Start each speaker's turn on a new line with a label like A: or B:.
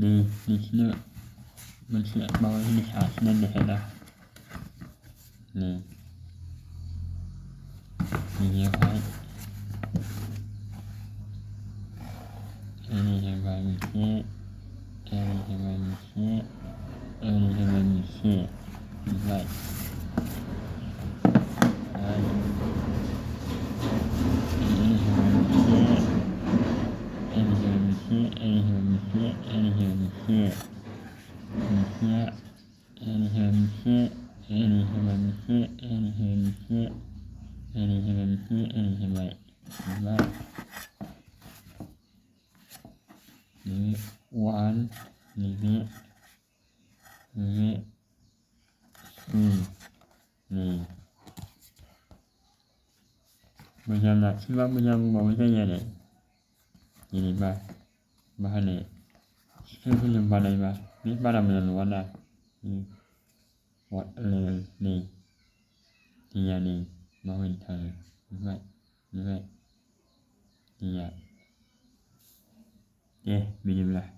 A: Nih, di sini masih bawah ini saatnya deh ada. Nih, ini kan. Ini yang bagusnya, ini yang bagusnya, ini yang bagusnya. Baik. Ini yang bagusnya, ini yang bagusnya, ini yang bagusnya, ini yang bagusnya. Bagusnya, ini yang bagusnya, ini yang bagusnya, ini yang bagusnya, ini yang bagusnya, ini yang baik. Baik. Ini one, ini, nih. Bây là khi bác bây giờ một cái gì này, ini bahan này, cái film bahan này mà, biết bahan là mình luar dah, nih, iya nih, mau intern, iya, oke, bismillah.